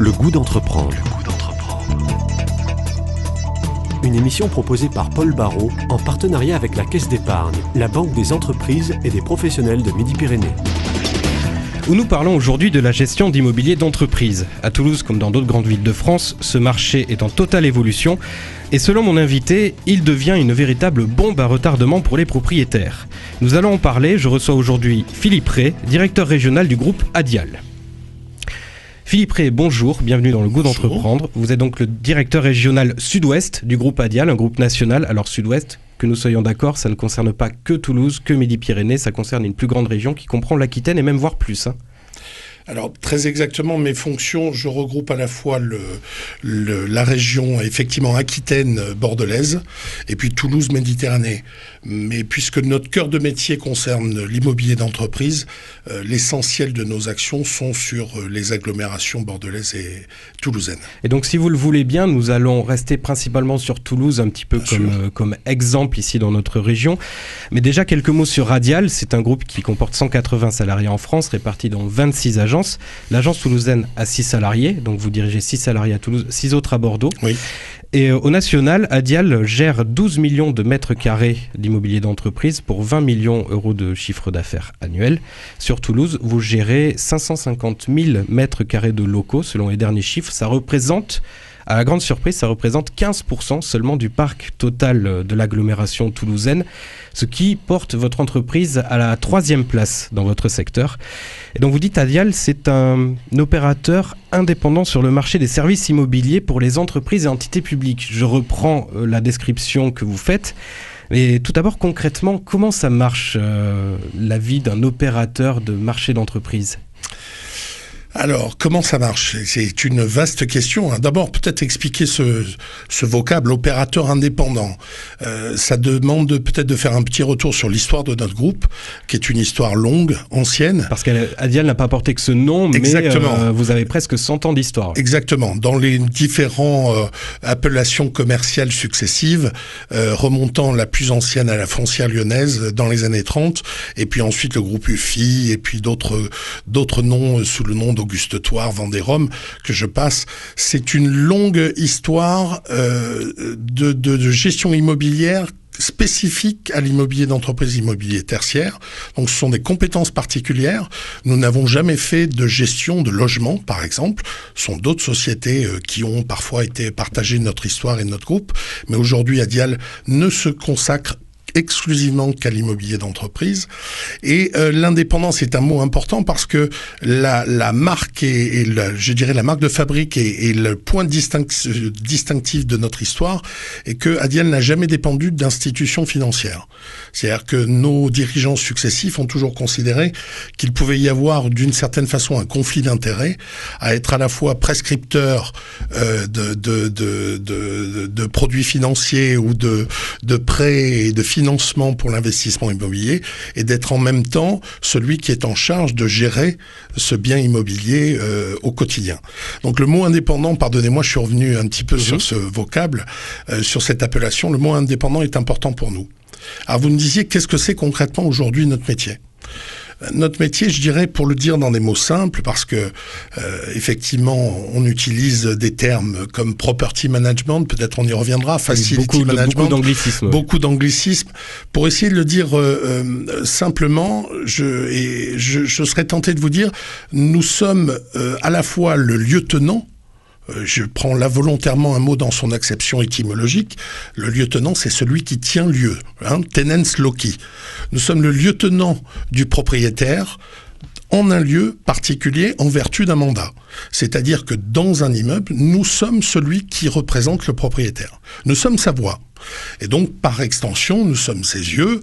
Le goût d'entreprendre. Une émission proposée par Paul Barraud en partenariat avec la Caisse d'épargne, la banque des entreprises et des professionnels de Midi-Pyrénées. Où nous parlons aujourd'hui de la gestion d'immobilier d'entreprise. À Toulouse, comme dans d'autres grandes villes de France, ce marché est en totale évolution. Et selon mon invité, il devient une véritable bombe à retardement pour les propriétaires. Nous allons en parler. Je reçois aujourd'hui Philippe Ray, directeur régional du groupe Adial. Philippe Ray, bonjour, bienvenue dans le goût d'entreprendre. Vous êtes donc le directeur régional sud-ouest du groupe Adial, un groupe national. Alors sud-ouest, que nous soyons d'accord, ça ne concerne pas que Toulouse, que Midi-Pyrénées, ça concerne une plus grande région qui comprend l'Aquitaine et même voire plus. Alors, très exactement, mes fonctions, je regroupe à la fois la région, effectivement, Aquitaine, bordelaise, et puis Toulouse, Méditerranée. Mais puisque notre cœur de métier concerne l'immobilier d'entreprise, l'essentiel de nos actions sont sur les agglomérations bordelaises et toulousaines. Et donc, si vous le voulez bien, nous allons rester principalement sur Toulouse, un petit peu comme exemple ici dans notre région. Mais déjà, quelques mots sur Adial. C'est un groupe qui comporte 180 salariés en France, répartis dans 26 agences. L'agence toulousaine a 6 salariés, donc vous dirigez 6 salariés à Toulouse, 6 autres à Bordeaux. Oui. Et au national, Adial gère 12 millions de mètres carrés d'immobilier d'entreprise pour 20 millions € de chiffre d'affaires annuel. Sur Toulouse, vous gérez 550 000 mètres carrés de locaux, selon les derniers chiffres. Ça représente, à la grande surprise, ça représente 15% seulement du parc total de l'agglomération toulousaine, ce qui porte votre entreprise à la 3e place dans votre secteur. Et donc vous dites Adial, c'est un opérateur indépendant sur le marché des services immobiliers pour les entreprises et entités publiques. Je reprends la description que vous faites. Mais tout d'abord, concrètement, comment ça marche la vie d'un opérateur de marché d'entreprise ? Alors, comment ça marche ? C'est une vaste question. D'abord, peut-être expliquer ce vocable, opérateur indépendant. Ça demande peut-être de faire un petit retour sur l'histoire de notre groupe, qui est une histoire longue, ancienne. Parce qu'Adial n'a pas porté que ce nom, exactement. Mais vous avez presque 100 ans d'histoire. Exactement. Dans les différentes appellations commerciales successives, remontant la plus ancienne à la Foncière Lyonnaise dans les années 30, et puis ensuite le groupe UFI, et puis d'autres noms sous le nom d'Auguste Thouars, Vendée-Rome, que je passe. C'est une longue histoire de gestion immobilière spécifique à l'immobilier d'entreprise, immobilier tertiaire. Donc ce sont des compétences particulières. Nous n'avons jamais fait de gestion de logement, par exemple. Ce sont d'autres sociétés qui ont parfois été partagées notre histoire et notre groupe. Mais aujourd'hui, Adial ne se consacre exclusivement qu'à l'immobilier d'entreprise. Et l'indépendance est un mot important parce que la marque je dirais la marque de fabrique et le point distinctif de notre histoire est que Adial n'a jamais dépendu d'institutions financières. C'est-à-dire que nos dirigeants successifs ont toujours considéré qu'il pouvait y avoir d'une certaine façon un conflit d'intérêts à être à la fois prescripteur de produits financiers ou de prêts et de financement pour l'investissement immobilier et d'être en même temps celui qui est en charge de gérer ce bien immobilier au quotidien. Donc le mot indépendant, pardonnez-moi, je suis revenu un petit peu sur ce vocable, sur cette appellation, le mot indépendant est important pour nous. Alors vous me disiez, qu'est-ce que c'est concrètement aujourd'hui notre métier ? Notre métier, je dirais, pour le dire dans des mots simples, parce que effectivement, on utilise des termes comme property management, peut-être on y reviendra, facility management, beaucoup d'anglicismes. Pour essayer de le dire simplement, je serais tenté de vous dire, nous sommes à la fois le lieutenant. Je prends là volontairement un mot dans son acception étymologique. Le lieutenant, c'est celui qui tient lieu, tenens loci. Nous sommes le lieutenant du propriétaire en un lieu particulier en vertu d'un mandat. C'est-à-dire que dans un immeuble, nous sommes celui qui représente le propriétaire. Nous sommes sa voix. Et donc, par extension, nous sommes ses yeux,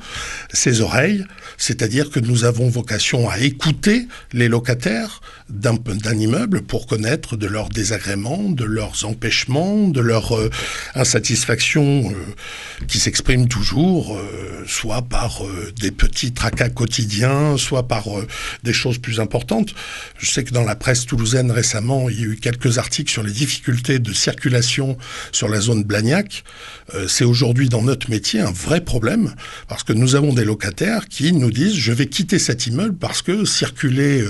ses oreilles, c'est-à-dire que nous avons vocation à écouter les locataires d'un immeuble pour connaître de leurs désagréments, de leurs empêchements, de leur insatisfaction qui s'expriment toujours, soit par des petits tracas quotidiens, soit par des choses plus importantes. Je sais que dans la presse toulousaine récemment, il y a eu quelques articles sur les difficultés de circulation sur la zone Blagnac. C'est aujourd'hui dans notre métier un vrai problème, parce que nous avons des locataires qui nous disent « je vais quitter cet immeuble parce que circuler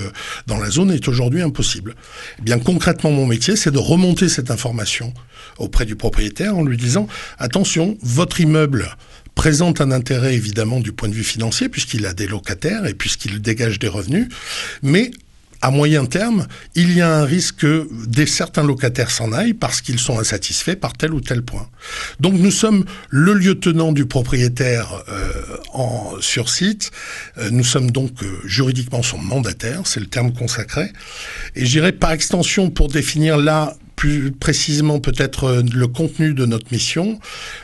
dans la zone est aujourd'hui impossible ». Eh bien concrètement, mon métier, c'est de remonter cette information auprès du propriétaire en lui disant « attention, votre immeuble présente un intérêt évidemment du point de vue financier puisqu'il a des locataires et puisqu'il dégage des revenus, mais à moyen terme, il y a un risque que certains locataires s'en aillent parce qu'ils sont insatisfaits par tel ou tel point. Donc nous sommes le lieutenant du propriétaire sur site. Nous sommes donc juridiquement son mandataire, c'est le terme consacré. Et j'irai par extension pour définir là plus précisément peut-être le contenu de notre mission.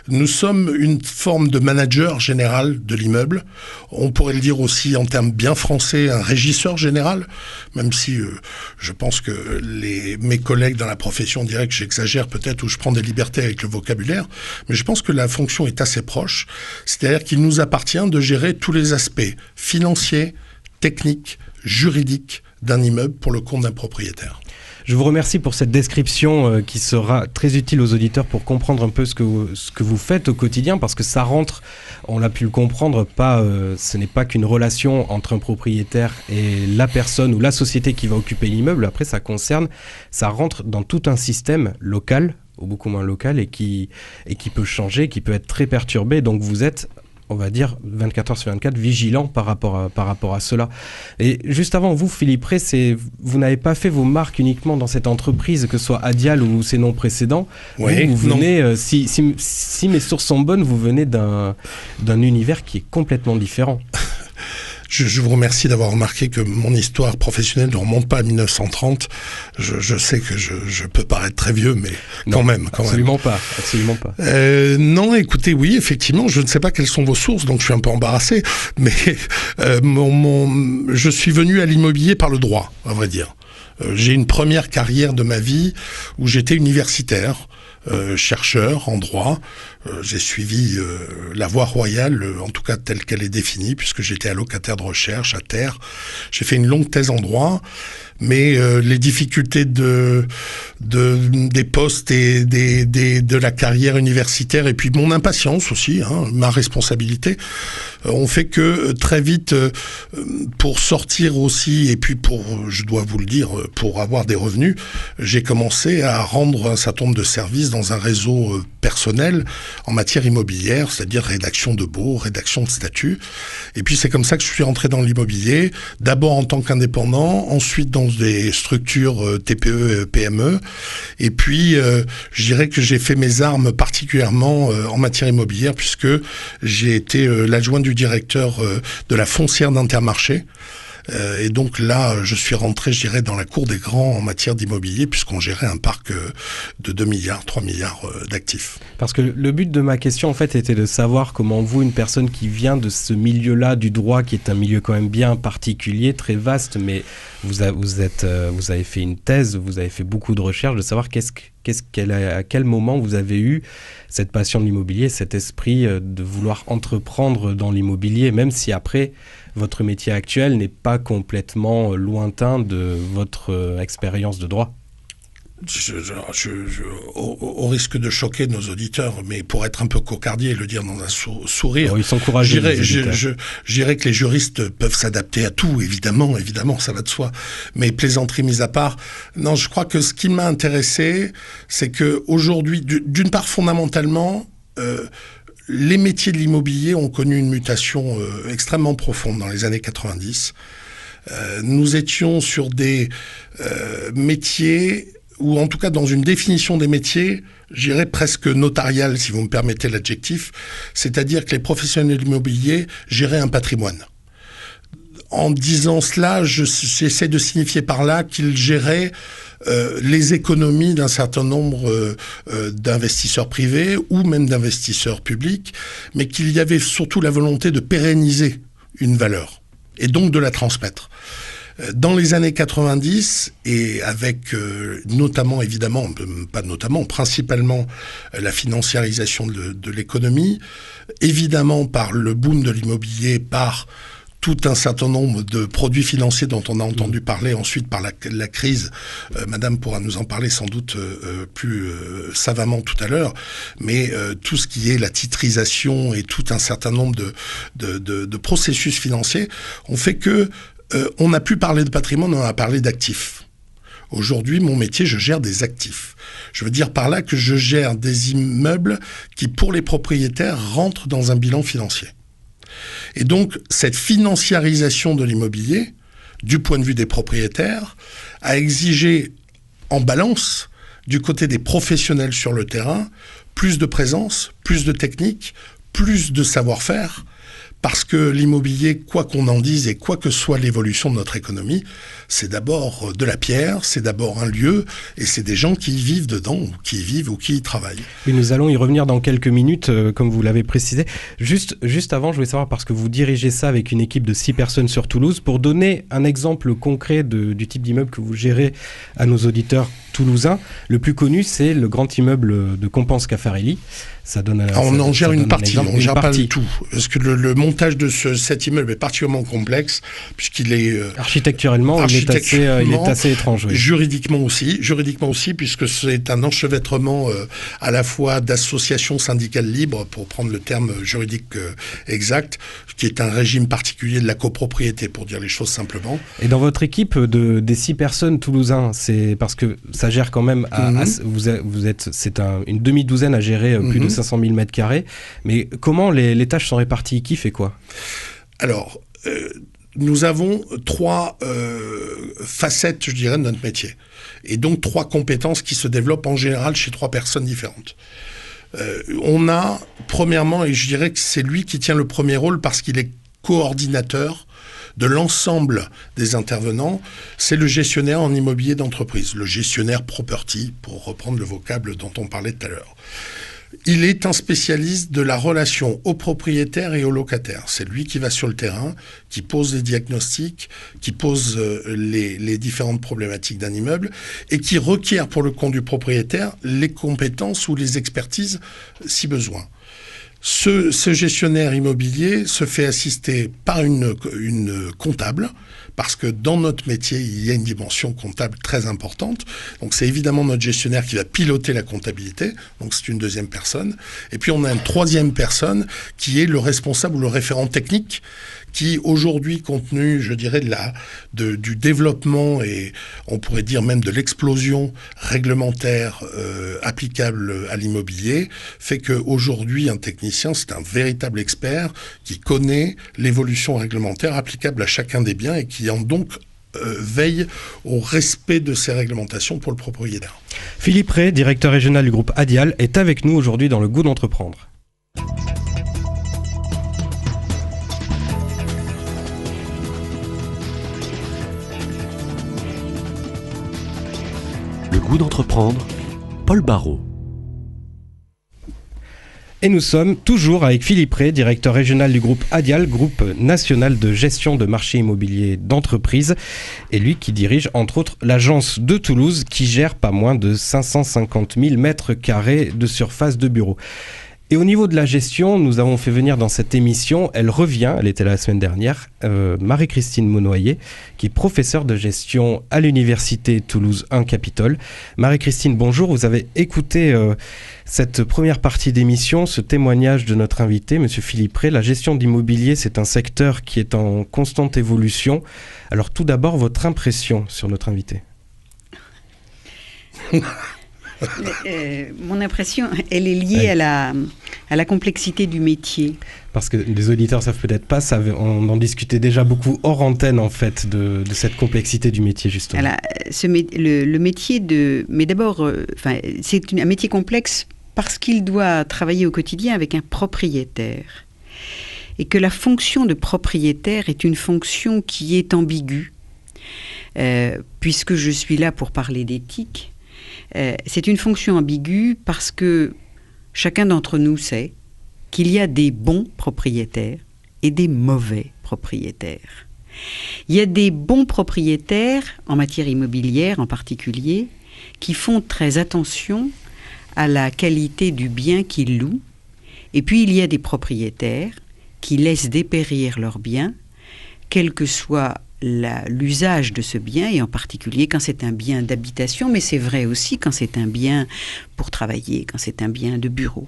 Nous sommes une forme de manager général de l'immeuble. On pourrait le dire aussi en termes bien français, un régisseur général, même si je pense que mes collègues dans la profession diraient que j'exagère peut-être ou je prends des libertés avec le vocabulaire, mais je pense que la fonction est assez proche. C'est-à-dire qu'il nous appartient de gérer tous les aspects financiers, techniques, juridiques d'un immeuble pour le compte d'un propriétaire. Je vous remercie pour cette description qui sera très utile aux auditeurs pour comprendre un peu ce que vous faites au quotidien, parce que ça rentre, on l'a pu le comprendre, ce n'est pas qu'une relation entre un propriétaire et la personne ou la société qui va occuper l'immeuble. Après, ça rentre dans tout un système local, ou beaucoup moins local, et qui peut changer, qui peut être très perturbé. Donc vous êtes, on va dire, 24 heures sur 24, vigilant par rapport à cela. Et juste avant, vous, Philippe Rey, vous n'avez pas fait vos marques uniquement dans cette entreprise, que ce soit Adial ou ses noms précédents. Oui, vous venez, si mes sources sont bonnes, vous venez d'un univers qui est complètement différent. Je vous remercie d'avoir remarqué que mon histoire professionnelle ne remonte pas à 1930. Je sais que je peux paraître très vieux, mais quand même. Absolument pas. Non, écoutez, oui, effectivement, je ne sais pas quelles sont vos sources, donc je suis un peu embarrassé, mais je suis venu à l'immobilier par le droit, à vrai dire. J'ai une première carrière de ma vie où j'étais universitaire, chercheur en droit. J'ai suivi la voie royale, en tout cas telle qu'elle est définie, puisque j'étais allocataire de recherche à terre. J'ai fait une longue thèse en droit, mais les difficultés des postes et de la carrière universitaire, et puis mon impatience aussi, ma responsabilité, ont fait que très vite, pour sortir aussi, et puis je dois vous le dire, pour avoir des revenus, j'ai commencé à rendre un certain nombre de services dans un réseau personnel en matière immobilière, c'est-à-dire rédaction de baux, rédaction de statuts. Et puis c'est comme ça que je suis entré dans l'immobilier, d'abord en tant qu'indépendant, ensuite dans des structures TPE, PME, et puis je dirais que j'ai fait mes armes particulièrement en matière immobilière, puisque j'ai été l'adjoint du directeur de la foncière d'Intermarché. Et donc là, je suis rentré, je dirais, dans la cour des grands en matière d'immobilier, puisqu'on gérait un parc de 2 milliards, 3 milliards d'actifs. Parce que le but de ma question, en fait, était de savoir comment vous, une personne qui vient de ce milieu-là du droit, qui est un milieu quand même bien particulier, très vaste, mais vous avez fait une thèse, vous avez fait beaucoup de recherches, de savoir à quel moment vous avez eu cette passion de l'immobilier, cet esprit de vouloir entreprendre dans l'immobilier, même si après, votre métier actuel n'est pas complètement lointain de votre expérience de droit. Au risque de choquer nos auditeurs, mais pour être un peu cocardier et le dire dans un sourire, ils sont courageux. Je dirais que les juristes peuvent s'adapter à tout, évidemment, ça va de soi. Mais plaisanterie mise à part, non, je crois que ce qui m'a intéressé, c'est que aujourd'hui, d'une part fondamentalement, les métiers de l'immobilier ont connu une mutation extrêmement profonde dans les années 90. Nous étions sur des métiers, ou en tout cas dans une définition des métiers, j'irais presque notariale, si vous me permettez l'adjectif, c'est-à-dire que les professionnels de l'immobilier géraient un patrimoine. En disant cela, j'essaie de signifier par là qu'ils géraient les économies d'un certain nombre d'investisseurs privés ou même d'investisseurs publics, mais qu'il y avait surtout la volonté de pérenniser une valeur et donc de la transmettre. Dans les années 90, et avec notamment, évidemment, pas notamment, principalement la financiarisation de l'économie, évidemment par le boom de l'immobilier, par tout un certain nombre de produits financiers dont on a entendu parler ensuite par la crise. Madame pourra nous en parler sans doute plus savamment tout à l'heure, mais tout ce qui est la titrisation et tout un certain nombre de processus financiers ont fait que on n'a plus parlé de patrimoine, on a parlé d'actifs. Aujourd'hui, mon métier, je gère des actifs. Je veux dire par là que je gère des immeubles qui, pour les propriétaires, rentrent dans un bilan financier. Et donc, cette financiarisation de l'immobilier, du point de vue des propriétaires, a exigé en balance, du côté des professionnels sur le terrain, plus de présence, plus de technique, plus de savoir-faire, parce que l'immobilier, quoi qu'on en dise et quoi que soit l'évolution de notre économie, c'est d'abord de la pierre, c'est d'abord un lieu, et c'est des gens qui y vivent dedans, ou qui y vivent ou qui y travaillent. Et nous allons y revenir dans quelques minutes, comme vous l'avez précisé. Juste avant, je voulais savoir, parce que vous dirigez ça avec une équipe de 6 personnes sur Toulouse, pour donner un exemple concret du type d'immeuble que vous gérez à nos auditeurs toulousains. Le plus connu, c'est le grand immeuble de Compense Caffarelli. Ça donne on en gère une partie, on ne gère pas du tout. Parce que le montage de cet immeuble est particulièrement complexe, puisqu'il est... architecturellement, il est assez étrange. Oui. Juridiquement aussi, puisque c'est un enchevêtrement à la fois d'associations syndicales libres, pour prendre le terme juridique exact, qui est un régime particulier de la copropriété, pour dire les choses simplement. Et dans votre équipe des 6 personnes toulousains, c'est parce que ça gère quand même... c'est une demi-douzaine à gérer plus de 500 000 mètres carrés. Mais comment les tâches sont réparties? Qui fait quoi? Alors, nous avons 3 facettes, je dirais, de notre métier. Et donc 3 compétences qui se développent en général chez 3 personnes différentes. On a, premièrement, et je dirais que c'est lui qui tient le premier rôle parce qu'il est coordinateur de l'ensemble des intervenants, c'est le gestionnaire en immobilier d'entreprise, le gestionnaire property, pour reprendre le vocable dont on parlait tout à l'heure. Il est un spécialiste de la relation aux propriétaires et aux locataires. C'est lui qui va sur le terrain, qui pose les diagnostics, qui pose les différentes problématiques d'un immeuble et qui requiert pour le compte du propriétaire les compétences ou les expertises si besoin. Ce gestionnaire immobilier se fait assister par une comptable, parce que dans notre métier, il y a une dimension comptable très importante. Donc c'est évidemment notre gestionnaire qui va piloter la comptabilité, donc c'est une deuxième personne. Et puis on a une troisième personne qui est le responsable ou le référent technique, qui aujourd'hui, compte tenu, je dirais, du développement et on pourrait dire même de l'explosion réglementaire applicable à l'immobilier, fait qu'aujourd'hui, un technicien, c'est un véritable expert qui connaît l'évolution réglementaire applicable à chacun des biens et qui en donc veille au respect de ces réglementations pour le propriétaire. Philippe Ray, directeur régional du groupe Adial, est avec nous aujourd'hui dans Le Goût d'entreprendre. Le Goût d'entreprendre, Paul Barraud. Et nous sommes toujours avec Philippe Ray, directeur régional du groupe Adial, groupe national de gestion de marché immobilier d'entreprise, et lui qui dirige entre autres l'agence de Toulouse qui gère pas moins de 550 000 mètres carrés de surface de bureaux. Et au niveau de la gestion, nous avons fait venir dans cette émission, elle revient, elle était là la semaine dernière, Marie-Christine Monnoyer, qui est professeure de gestion à l'université Toulouse 1 Capitole. Marie-Christine, bonjour, vous avez écouté cette première partie d'émission, ce témoignage de notre invité, Monsieur Philippe Ray. La gestion d'immobilier, c'est un secteur qui est en constante évolution. Alors tout d'abord, votre impression sur notre invité. Mon impression, elle est liée à la complexité du métier. Parce que les auditeurs savent peut-être pas, on en discutait déjà beaucoup hors antenne en fait de cette complexité du métier justement. Alors, le métier mais d'abord, c'est un métier complexe parce qu'il doit travailler au quotidien avec un propriétaire et que la fonction de propriétaire est une fonction qui est ambiguë, puisque je suis là pour parler d'éthique. C'est une fonction ambiguë parce que chacun d'entre nous sait qu'il y a des bons propriétaires et des mauvais propriétaires. Il y a des bons propriétaires, en matière immobilière en particulier, qui font très attention à la qualité du bien qu'ils louent. Et puis il y a des propriétaires qui laissent dépérir leurs biens quel que soit l'usage de ce bien, et en particulier quand c'est un bien d'habitation, mais c'est vrai aussi quand c'est un bien pour travailler, quand c'est un bien de bureau.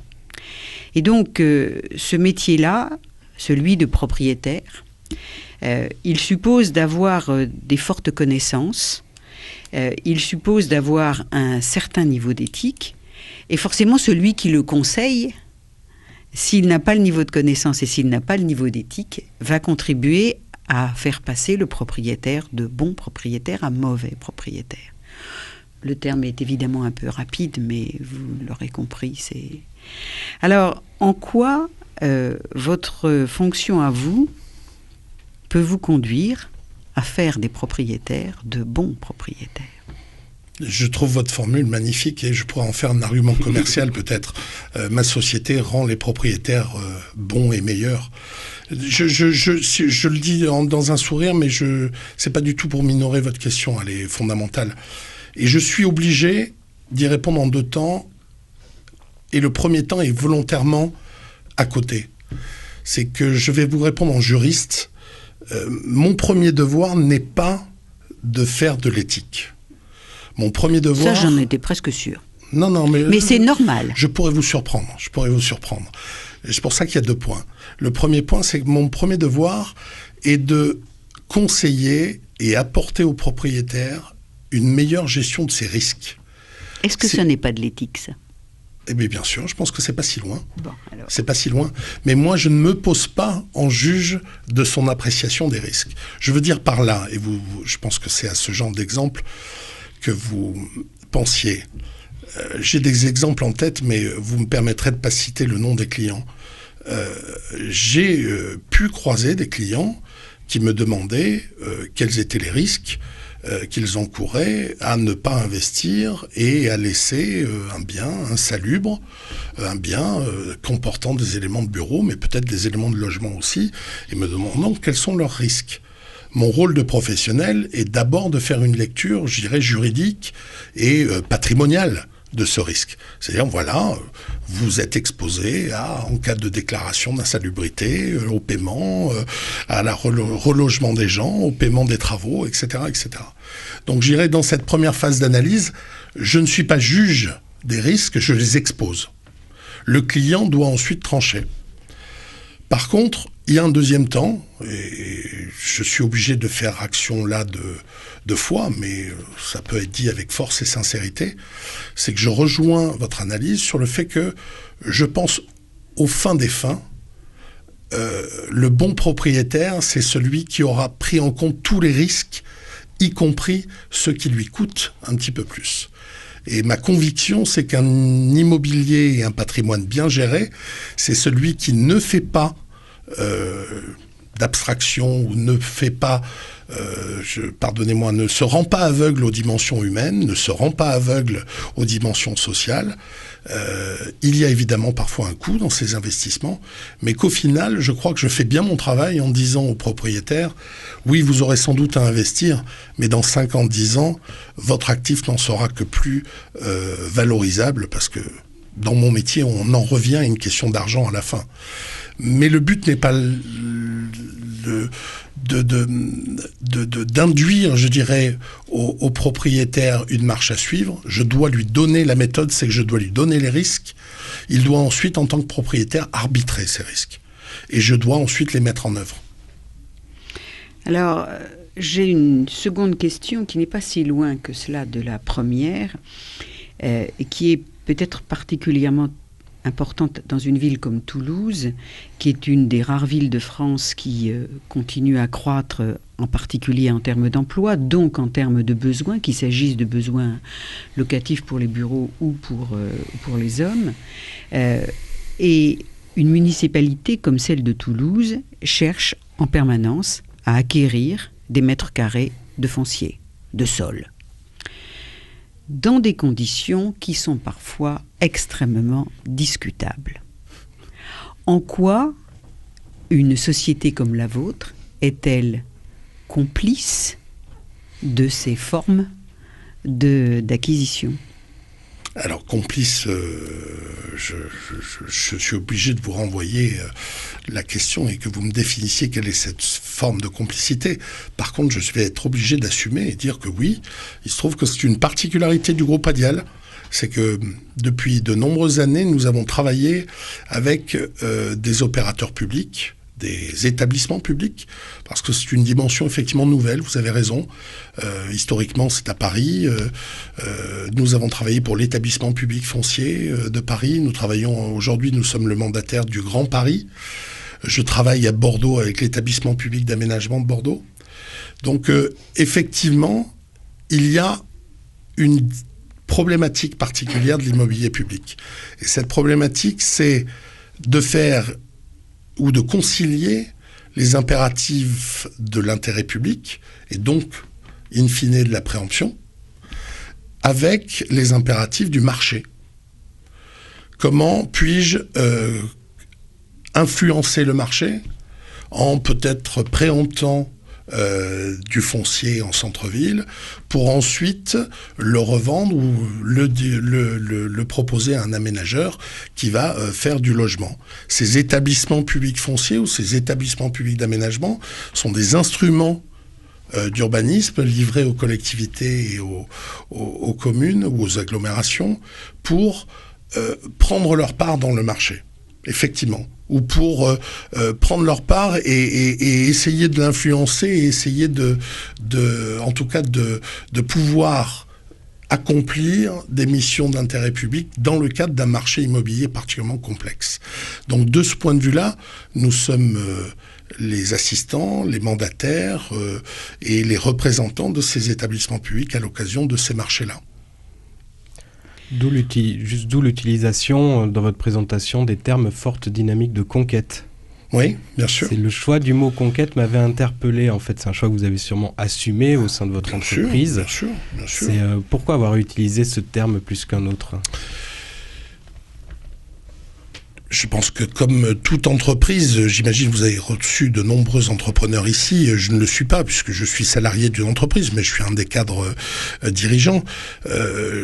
Et donc, ce métier-là, celui de propriétaire, il suppose d'avoir des fortes connaissances, il suppose d'avoir un certain niveau d'éthique, et forcément celui qui le conseille, s'il n'a pas le niveau de connaissance et s'il n'a pas le niveau d'éthique, va contribuer à faire passer le propriétaire de bon propriétaire à mauvais propriétaire. Le terme est évidemment un peu rapide, mais vous l'aurez compris. Alors, en quoi votre fonction à vous peut vous conduire à faire des propriétaires de bons propriétaires? Je trouve votre formule magnifique et je pourrais en faire un argument commercial peut-être. Ma société rend les propriétaires bons et meilleurs. Je le dis dans un sourire, mais c'est pas du tout pour minorer votre question, elle est fondamentale. Et je suis obligé d'y répondre en 2 temps, et le premier temps est volontairement à côté. C'est que je vais vous répondre en juriste. Mon premier devoir n'est pas de faire de l'éthique. Mon premier devoir... Ça, j'en étais presque sûr. Non, mais c'est normal. Je pourrais vous surprendre. C'est pour ça qu'il y a 2 points. Le premier point, c'est que mon premier devoir est de conseiller et apporter aux propriétaires une meilleure gestion de ses risques. Est-ce que ce n'est pas de l'éthique, ça? Eh bien sûr, je pense que c'est pas si loin. Bon, alors... C'est pas si loin. Mais moi, je ne me pose pas en juge de son appréciation des risques. Je veux dire par là, et je pense que c'est à ce genre d'exemple que vous pensiez. J'ai des exemples en tête, mais vous me permettrez de ne pas citer le nom des clients. J'ai pu croiser des clients qui me demandaient quels étaient les risques qu'ils encouraient à ne pas investir et à laisser un bien insalubre, un bien comportant des éléments de bureau, mais peut-être des éléments de logement aussi, et me demandant quels sont leurs risques. Mon rôle de professionnel est d'abord de faire une lecture, je dirais, juridique et patrimoniale de ce risque. C'est-à-dire, voilà, vous êtes exposé en cas de déclaration d'insalubrité, au paiement, à la relogement des gens, au paiement des travaux, etc., etc. Donc, j'irai dans cette première phase d'analyse, je ne suis pas juge des risques, je les expose. Le client doit ensuite trancher. Par contre, il y a un deuxième temps, et je suis obligé de faire action là de foi, mais ça peut être dit avec force et sincérité, c'est que je rejoins votre analyse sur le fait que je pense aux fins des fins, le bon propriétaire, c'est celui qui aura pris en compte tous les risques, y compris ceux qui lui coûtent un petit peu plus. Et ma conviction, c'est qu'un immobilier et un patrimoine bien géré, c'est celui qui ne fait pas d'abstraction ou ne fait pas, pardonnez-moi, ne se rend pas aveugle aux dimensions humaines, ne se rend pas aveugle aux dimensions sociales. Il y a évidemment parfois un coût dans ces investissements, mais qu'au final, je crois que je fais bien mon travail en disant aux propriétaires, oui, vous aurez sans doute à investir, mais dans 5 ans, 10 ans, votre actif n'en sera que plus valorisable, parce que dans mon métier, on en revient à une question d'argent à la fin. Mais le but n'est pas d'induire, je dirais, au propriétaire une marche à suivre. Je dois lui donner la méthode, c'est que je dois lui donner les risques. Il doit ensuite, en tant que propriétaire, arbitrer ces risques. Et je dois ensuite les mettre en œuvre. Alors, j'ai une seconde question qui n'est pas si loin que cela de la première, et qui est peut-être particulièrement importante dans une ville comme Toulouse, qui est une des rares villes de France qui continue à croître, en particulier en termes d'emploi, donc en termes de besoins, qu'il s'agisse de besoins locatifs pour les bureaux ou pour les hommes. Et une municipalité comme celle de Toulouse cherche en permanence à acquérir des mètres carrés de foncier, de sol, dans des conditions qui sont parfois extrêmement discutables. En quoi une société comme la vôtre est-elle complice de ces formes d'acquisition ? Alors, complice, je suis obligé de vous renvoyer la question et que vous me définissiez quelle est cette forme de complicité. Par contre, je vais être obligé d'assumer et dire que oui, il se trouve que c'est une particularité du groupe Adial. C'est que depuis de nombreuses années, nous avons travaillé avec des opérateurs publics, des établissements publics, parce que c'est une dimension effectivement nouvelle, vous avez raison. Historiquement, c'est à Paris. Nous avons travaillé pour l'établissement public foncier de Paris. Aujourd'hui, nous sommes le mandataire du Grand Paris. Je travaille à Bordeaux avec l'établissement public d'aménagement de Bordeaux. Donc, effectivement, il y a une problématique particulière de l'immobilier public. Et cette problématique, c'est de faire ou de concilier les impératifs de l'intérêt public, et donc, in fine, de la préemption, avec les impératifs du marché. Comment puis-je influencer le marché en peut-être préemptant du foncier en centre-ville pour ensuite le revendre ou le proposer à un aménageur qui va faire du logement. Ces établissements publics fonciers ou ces établissements publics d'aménagement sont des instruments d'urbanisme livrés aux collectivités et aux communes ou aux agglomérations pour prendre leur part dans le marché, effectivement, ou pour prendre leur part et essayer de l'influencer et essayer en tout cas de pouvoir accomplir des missions d'intérêt public dans le cadre d'un marché immobilier particulièrement complexe. Donc de ce point de vue-là, nous sommes les assistants, les mandataires et les représentants de ces établissements publics à l'occasion de ces marchés-là. D'où l'utilisation dans votre présentation des termes forte dynamique de conquête. Oui, bien sûr. C'est le choix du mot conquête m'avait interpellé. En fait, c'est un choix que vous avez sûrement assumé au sein de votre entreprise. Bien sûr. C'est pourquoi avoir utilisé ce terme plus qu'un autre ? Je pense que comme toute entreprise, j'imagine que vous avez reçu de nombreux entrepreneurs ici. Je ne le suis pas puisque je suis salarié d'une entreprise, mais je suis un des cadres dirigeants.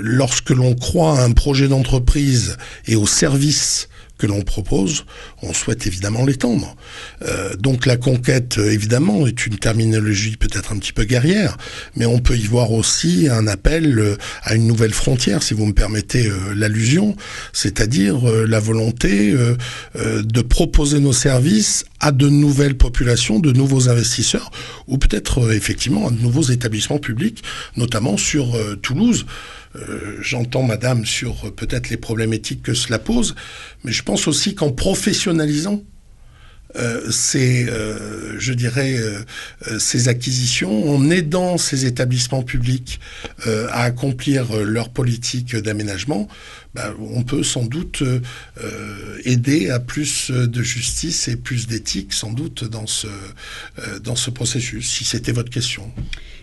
Lorsque l'on croit à un projet d'entreprise et au service que l'on propose, on souhaite évidemment l'étendre. Donc la conquête, évidemment, est une terminologie peut-être un petit peu guerrière, mais on peut y voir aussi un appel à une nouvelle frontière, si vous me permettez l'allusion, c'est-à-dire la volonté de proposer nos services à de nouvelles populations, de nouveaux investisseurs, ou peut-être effectivement à de nouveaux établissements publics, notamment sur Toulouse. J'entends madame sur peut-être les problématiques que cela pose, mais je pense aussi qu'en professionnalisant ces acquisitions, en aidant ces établissements publics à accomplir leur politique d'aménagement, on peut sans doute aider à plus de justice et plus d'éthique, sans doute, dans ce processus, si c'était votre question.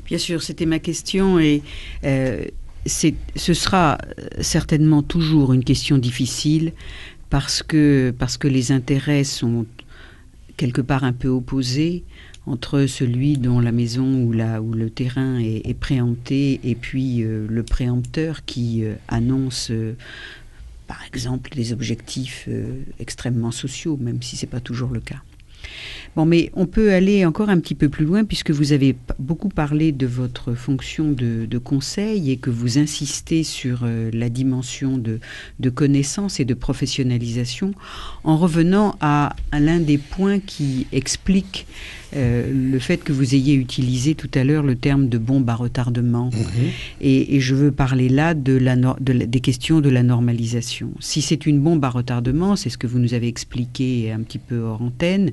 Bien sûr, c'était ma question et... ce sera certainement toujours une question difficile parce que les intérêts sont quelque part un peu opposés entre celui dont la maison ou le terrain est préempté et puis le préempteur qui annonce par exemple des objectifs extrêmement sociaux, même si ce n'est pas toujours le cas. Bon, mais on peut aller encore un petit peu plus loin puisque vous avez beaucoup parlé de votre fonction de conseil et que vous insistez sur la dimension de connaissance et de professionnalisation en revenant à l'un des points qui explique le fait que vous ayez utilisé tout à l'heure le terme de bombe à retardement. Et je veux parler là des questions de la normalisation. Si c'est une bombe à retardement, c'est ce que vous nous avez expliqué un petit peu hors antenne,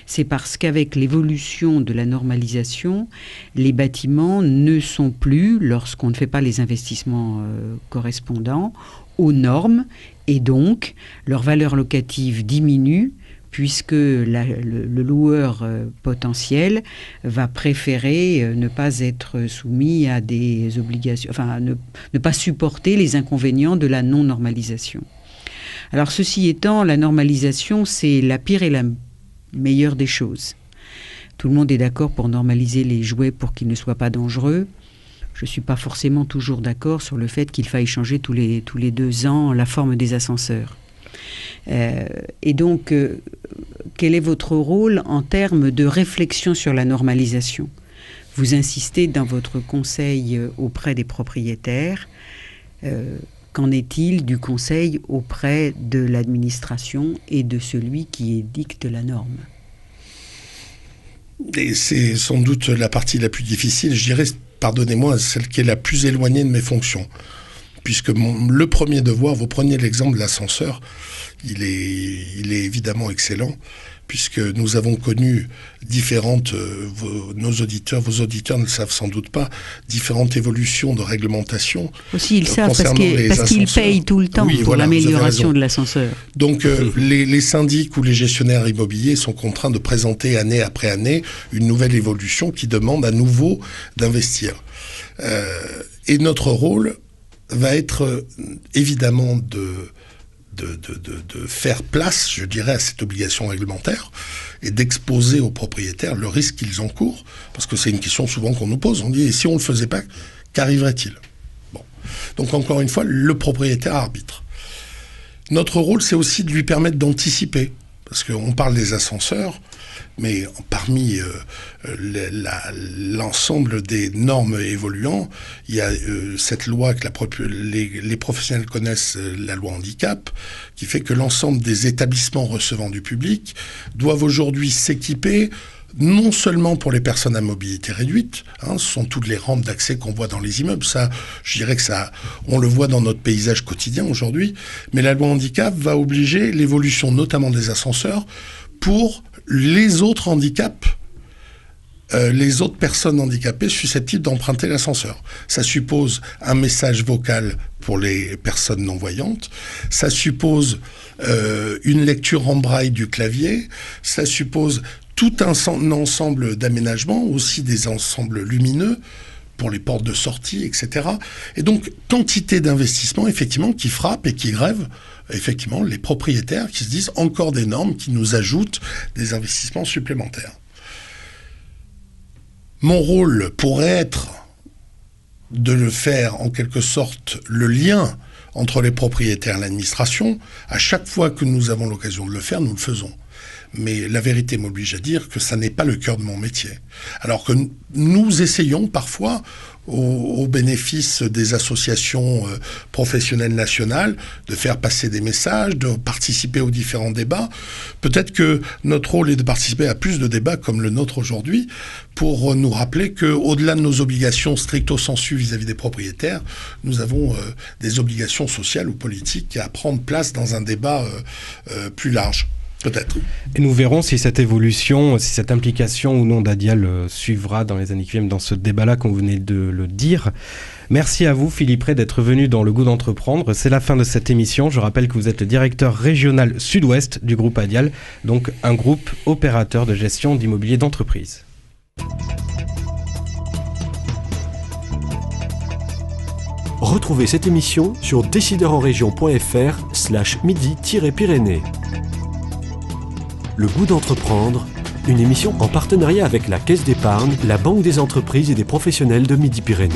c'est parce qu'avec l'évolution de la normalisation, les bâtiments ne sont plus, lorsqu'on ne fait pas les investissements correspondants, aux normes, et donc leur valeur locative diminue, puisque le loueur potentiel va préférer ne pas être soumis à des obligations, enfin ne pas supporter les inconvénients de la non-normalisation. Alors ceci étant, la normalisation, c'est la pire et la meilleure des choses. Tout le monde est d'accord pour normaliser les jouets pour qu'ils ne soient pas dangereux. je ne suis pas forcément toujours d'accord sur le fait qu'il faille changer tous les 2 ans la forme des ascenseurs. Et donc, quel est votre rôle en termes de réflexion sur la normalisation ? Vous insistez dans votre conseil auprès des propriétaires. Qu'en est-il du conseil auprès de l'administration et de celui qui édicte la norme ? Et c'est sans doute la partie la plus difficile, je dirais, pardonnez-moi, celle qui est la plus éloignée de mes fonctions. Puisque le premier devoir, vous preniez l'exemple de l'ascenseur, il est évidemment excellent, puisque nous avons connu différentes, vos auditeurs ne le savent sans doute pas, différentes évolutions de réglementation. Aussi, ils savent parce qu'ils payent tout le temps pour l'amélioration de l'ascenseur. Donc, les syndics ou les gestionnaires immobiliers sont contraints de présenter année après année une nouvelle évolution qui demande à nouveau d'investir. Et notre rôle va être évidemment de faire place, je dirais, à cette obligation réglementaire et d'exposer aux propriétaires le risque qu'ils encourent, parce que c'est une question souvent qu'on nous pose. On dit, et si on ne le faisait pas, qu'arriverait-il ? Bon. Donc encore une fois, le propriétaire arbitre. Notre rôle, c'est aussi de lui permettre d'anticiper, parce qu'on parle des ascenseurs, mais parmi l'ensemble des normes évoluant, il y a cette loi que les professionnels connaissent, la loi handicap, qui fait que l'ensemble des établissements recevant du public doivent aujourd'hui s'équiper non seulement pour les personnes à mobilité réduite, ce sont toutes les rampes d'accès qu'on voit dans les immeubles, ça, je dirais que ça, on le voit dans notre paysage quotidien aujourd'hui, mais la loi handicap va obliger l'évolution notamment des ascenseurs pour les autres handicaps, les autres personnes handicapées susceptibles d'emprunter l'ascenseur. Ça suppose un message vocal pour les personnes non-voyantes, ça suppose une lecture en braille du clavier, ça suppose tout un ensemble d'aménagements, aussi des ensembles lumineux pour les portes de sortie, etc. Et donc, quantité d'investissements, effectivement, qui frappent et qui grèvent, effectivement, les propriétaires qui se disent encore des normes qui nous ajoutent des investissements supplémentaires. Mon rôle pourrait être de le faire, en quelque sorte, le lien entre les propriétaires et l'administration. À chaque fois que nous avons l'occasion de le faire, nous le faisons. Mais la vérité m'oblige à dire que ça n'est pas le cœur de mon métier. Alors que nous essayons parfois, au bénéfice des associations professionnelles nationales, de faire passer des messages, de participer aux différents débats. Peut-être que notre rôle est de participer à plus de débats comme le nôtre aujourd'hui, pour nous rappeler qu'au-delà de nos obligations stricto sensu vis-à-vis des propriétaires, nous avons des obligations sociales ou politiques à prendre place dans un débat plus large. Peut-être. Et nous verrons si cette évolution, si cette implication ou non d'Adial suivra dans les années qui viennent dans ce débat-là qu'on venait de le dire. Merci à vous, Philippe Ray, d'être venu dans Le Goût d'entreprendre. C'est la fin de cette émission. Je rappelle que vous êtes le directeur régional sud-ouest du groupe Adial, donc un groupe opérateur de gestion d'immobilier d'entreprise. Retrouvez cette émission sur décideurenrégion.fr/midi-pyrénées. Le Goût d'entreprendre, une émission en partenariat avec la Caisse d'épargne, la Banque des entreprises et des professionnels de Midi-Pyrénées.